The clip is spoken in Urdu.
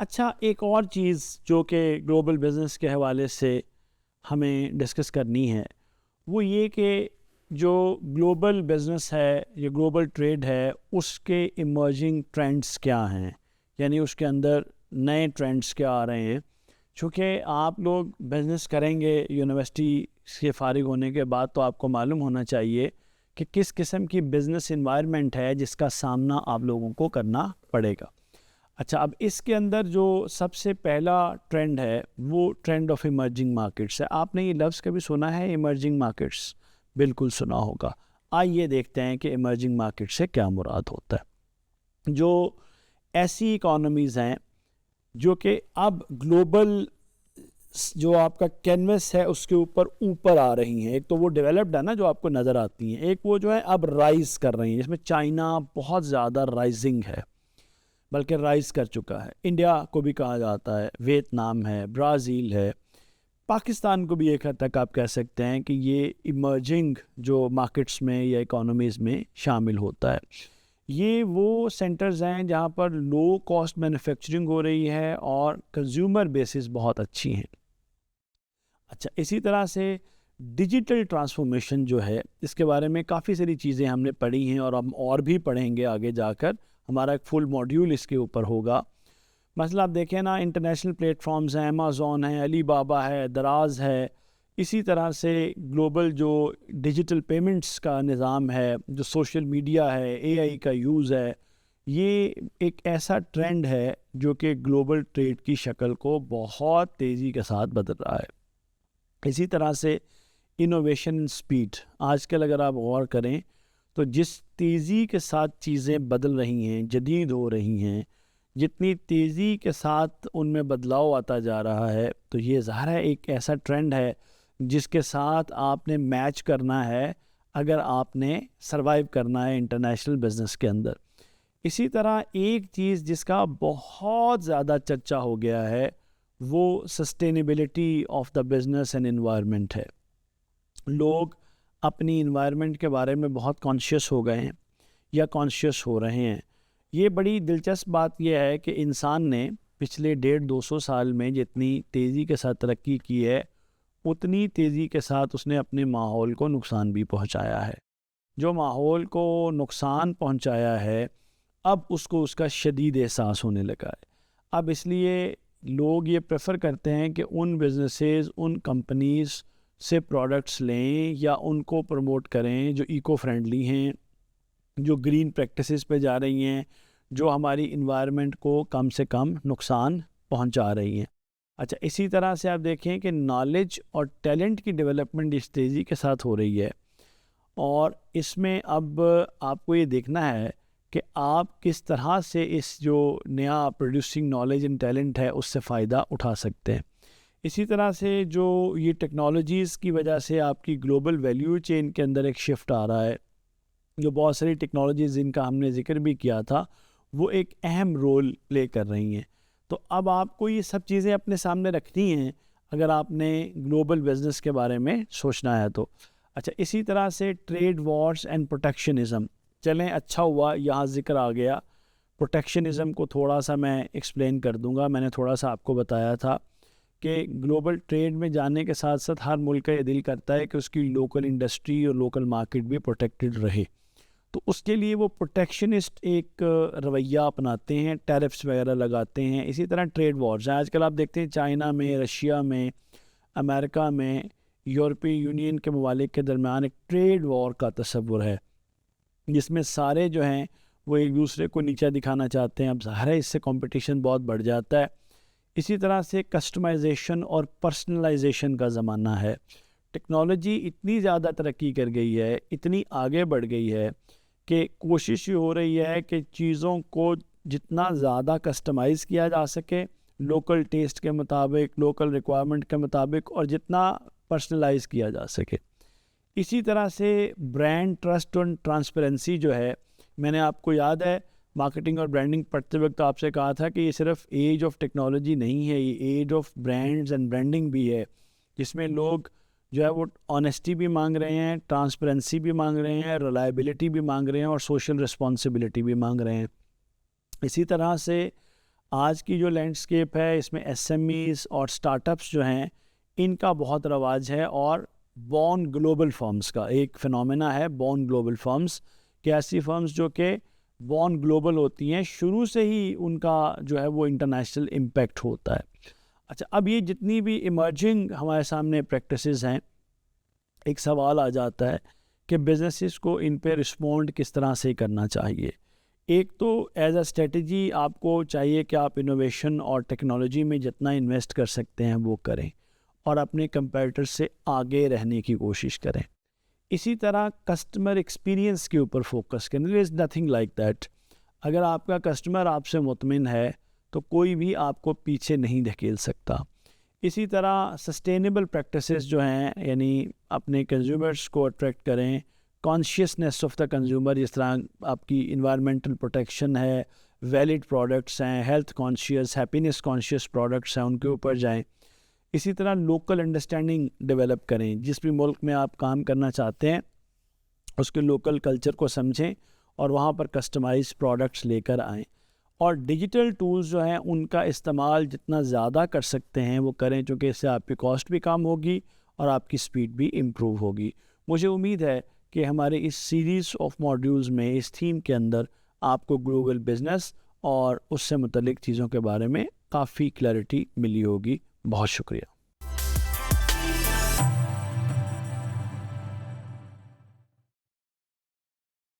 اچھا، ایک اور چیز جو کہ گلوبل بزنس کے حوالے سے ہمیں ڈسکس کرنی ہے وہ یہ کہ جو گلوبل بزنس ہے یا گلوبل ٹریڈ ہے اس کے ایمرجنگ ٹرینڈز کیا ہیں، یعنی اس کے اندر نئے ٹرینڈز کیا آ رہے ہیں. چونکہ آپ لوگ بزنس کریں گے یونیورسٹی سے فارغ ہونے کے بعد تو آپ کو معلوم ہونا چاہیے کہ کس قسم کی بزنس انوائرمنٹ ہے جس کا سامنا آپ لوگوں کو کرنا پڑے گا. اچھا، اب اس کے اندر جو سب سے پہلا ٹرینڈ ہے وہ ٹرینڈ آف ایمرجنگ مارکیٹس ہے. آپ نے یہ لفظ کبھی سنا ہے ایمرجنگ مارکیٹس؟ بالکل سنا ہوگا. آئیے دیکھتے ہیں کہ ایمرجنگ مارکیٹ سے کیا مراد ہوتا ہے. جو ایسی اکانومیز ہیں جو کہ اب گلوبل جو آپ کا کینوس ہے اس کے اوپر آ رہی ہیں. ایک تو وہ ڈیولپڈ ہے نا جو آپ کو نظر آتی ہیں، ایک وہ جو ہے اب رائز کر رہی ہیں، جس میں چائنا بہت زیادہ رائزنگ ہے، بلکہ رائز کر چکا ہے. انڈیا کو بھی کہا جاتا ہے، ویتنام ہے، برازیل ہے، پاکستان کو بھی ایک حد تک آپ کہہ سکتے ہیں کہ یہ ایمرجنگ جو مارکیٹس میں یا اکانومیز میں شامل ہوتا ہے. یہ وہ سینٹرز ہیں جہاں پر لو کاسٹ مینوفیکچرنگ ہو رہی ہے اور کنزیومر بیسز بہت اچھی ہیں. اچھا، اسی طرح سے ڈیجیٹل ٹرانسفارمیشن جو ہے اس کے بارے میں کافی ساری چیزیں ہم نے پڑھی ہیں اور ہم اور بھی پڑھیں گے آگے جا کر. ہمارا ایک فل ماڈیول اس کے اوپر ہوگا. مثلا آپ دیکھیں نا، انٹرنیشنل پلیٹ فارمز ہیں، امیزون ہے، علی بابا ہے، دراز ہے. اسی طرح سے گلوبل جو ڈیجیٹل پیمنٹس کا نظام ہے، جو سوشل میڈیا ہے، اے آئی کا یوز ہے، یہ ایک ایسا ٹرینڈ ہے جو کہ گلوبل ٹریڈ کی شکل کو بہت تیزی کے ساتھ بدل رہا ہے. اسی طرح سے انوویشن سپیڈ، آج کل اگر آپ غور کریں تو جس تیزی کے ساتھ چیزیں بدل رہی ہیں، جدید ہو رہی ہیں، جتنی تیزی کے ساتھ ان میں بدلاؤ آتا جا رہا ہے، تو یہ ظاہر ہے ایک ایسا ٹرینڈ ہے جس کے ساتھ آپ نے میچ کرنا ہے اگر آپ نے سروائیو کرنا ہے انٹرنیشنل بزنس کے اندر. اسی طرح ایک چیز جس کا بہت زیادہ چرچا ہو گیا ہے وہ sustainability of the business and environment ہے. لوگ اپنی انوائرمنٹ کے بارے میں بہت کانشیس ہو گئے ہیں یا کانشیس ہو رہے ہیں. یہ بڑی دلچسپ بات یہ ہے کہ انسان نے پچھلے 150-200 سال میں جتنی تیزی کے ساتھ ترقی کی ہے اتنی تیزی کے ساتھ اس نے اپنے ماحول کو نقصان بھی پہنچایا ہے. جو ماحول کو نقصان پہنچایا ہے اب اس کو اس کا شدید احساس ہونے لگا ہے. اب اس لیے لوگ یہ پریفر کرتے ہیں کہ ان بزنسز، ان کمپنیز سے پروڈکٹس لیں یا ان کو پروموٹ کریں جو ایکو فرینڈلی ہیں، جو گرین پریکٹسز پہ جا رہی ہیں، جو ہماری انوائرمنٹ کو کم سے کم نقصان پہنچا رہی ہیں. اچھا، اسی طرح سے آپ دیکھیں کہ نالج اور ٹیلنٹ کی ڈیولپمنٹ اس تیزی کے ساتھ ہو رہی ہے، اور اس میں اب آپ کو یہ دیکھنا ہے کہ آپ کس طرح سے اس جو نیا پروڈیوسنگ نالج اینڈ ٹیلنٹ ہے اس سے فائدہ اٹھا سکتے ہیں. اسی طرح سے جو یہ ٹیکنالوجیز کی وجہ سے آپ کی گلوبل ویلیو چین کے اندر ایک شفٹ آ رہا ہے، جو بہت ساری ٹیکنالوجیز جن کا ہم نے ذکر بھی کیا تھا وہ ایک اہم رول پلے کر رہی ہیں. تو اب آپ کو یہ سب چیزیں اپنے سامنے رکھنی ہیں اگر آپ نے گلوبل بزنس کے بارے میں سوچنا ہے تو. اچھا، اسی طرح سے ٹریڈ وارز اینڈ پروٹیکشنزم، چلیں اچھا ہوا یہاں ذکر آ گیا. پروٹیکشنزم کو تھوڑا سا میں ایکسپلین کر دوں گا. میں نے تھوڑا سا آپ کو بتایا تھا کہ گلوبل ٹریڈ میں جانے کے ساتھ ساتھ ہر ملک کا یہ دل کرتا ہے کہ اس کی لوکل انڈسٹری اور لوکل مارکیٹ بھی پروٹیکٹڈ رہے. تو اس کے لیے وہ پروٹیکشنسٹ ایک رویہ اپناتے ہیں، ٹیرفس وغیرہ لگاتے ہیں. اسی طرح ٹریڈ وارز ہیں، آج کل آپ دیکھتے ہیں چائنا میں، رشیا میں، امریکہ میں، یورپی یونین کے ممالک کے درمیان ایک ٹریڈ وار کا تصور ہے جس میں سارے جو ہیں وہ ایک دوسرے کو نیچا دکھانا چاہتے ہیں. اب ظاہر ہے اس سے کمپٹیشن بہت بڑھ جاتا ہے. اسی طرح سے کسٹمائزیشن اور پرسنلائزیشن کا زمانہ ہے. ٹیکنالوجی اتنی زیادہ ترقی کر گئی ہے، اتنی آگے بڑھ گئی ہے کہ کوشش یہ ہو رہی ہے کہ چیزوں کو جتنا زیادہ کسٹمائز کیا جا سکے لوکل ٹیسٹ کے مطابق، لوکل ریکوائرمنٹ کے مطابق، اور جتنا پرسنلائز کیا جا سکے. اسی طرح سے برانڈ ٹرسٹ اور ٹرانسپیرنسی جو ہے، میں نے آپ کو یاد ہے مارکیٹنگ اور برانڈنگ پڑھتے وقت آپ سے کہا تھا کہ یہ صرف ایج آف ٹیکنالوجی نہیں ہے، یہ age of brands and branding بھی ہے، جس میں لوگ جو ہے وہ آنیسٹی بھی مانگ رہے ہیں، ٹرانسپیرنسی بھی مانگ رہے ہیں، ریلائبلٹی بھی مانگ رہے ہیں، اور سوشل رسپانسبلٹی بھی مانگ رہے ہیں. اسی طرح سے آج کی جو لینڈسکیپ ہے اس میں ایس ایم ایز اور اسٹارٹ اپس جو ہیں ان کا بہت رواج ہے، اور بورن گلوبل فرمز کا ایک فنومینا ہے، بورن گلوبل فرمز، کہ ایسی فرمز جو کہ بورن گلوبل ہوتی ہیں، شروع سے ہی ان کا جو ہے وہ انٹرنیشنل امپیکٹ ہوتا ہے۔ اچھا، اب یہ جتنی بھی ایمرجنگ ہمارے سامنے پریکٹسز ہیں، ایک سوال آ جاتا ہے کہ بزنسز کو ان پہ رسپونڈ کس طرح سے کرنا چاہیے۔ ایک تو ایز اے اسٹریٹجی آپ کو چاہیے کہ آپ انوویشن اور ٹیکنالوجی میں جتنا انویسٹ کر سکتے ہیں وہ کریں، اور اپنے کمپیٹر سے آگے رہنے کی کوشش کریں۔ اسی طرح کسٹمر ایکسپیرینس کے اوپر فوکس کریں، دیر از نتھنگ لائک دیٹ۔ اگر آپ کا کسٹمر آپ سے مطمئن ہے تو کوئی بھی آپ کو پیچھے نہیں دھکیل سکتا۔ اسی طرح سسٹینیبل پریکٹسز جو ہیں، یعنی اپنے کنزیومرز کو اٹریکٹ کریں، کانشیسنیس آف دا کنزیومر، جس طرح آپ کی انوائرمنٹل پروٹیکشن ہے، ویلڈ پروڈکٹس ہیں، health conscious, happiness conscious products ہیں، ان کے اوپر جائیں۔ اسی طرح لوکل انڈرسٹینڈنگ ڈیولپ کریں، جس بھی ملک میں آپ کام کرنا چاہتے ہیں اس کے لوکل کلچر کو سمجھیں اور وہاں پر کسٹمائز پروڈکٹس لے کر آئیں۔ اور ڈیجیٹل ٹولز جو ہیں ان کا استعمال جتنا زیادہ کر سکتے ہیں وہ کریں، چونکہ اس سے آپ کی کاسٹ بھی کم ہوگی اور آپ کی سپیڈ بھی امپروو ہوگی۔ مجھے امید ہے کہ ہمارے اس سیریز آف ماڈیولز میں، اس تھیم کے اندر آپ کو گلوبل بزنس اور اس سے متعلق چیزوں کے بارے میں کافی کلیئرٹی ملی ہوگی۔ بہت شکریہ۔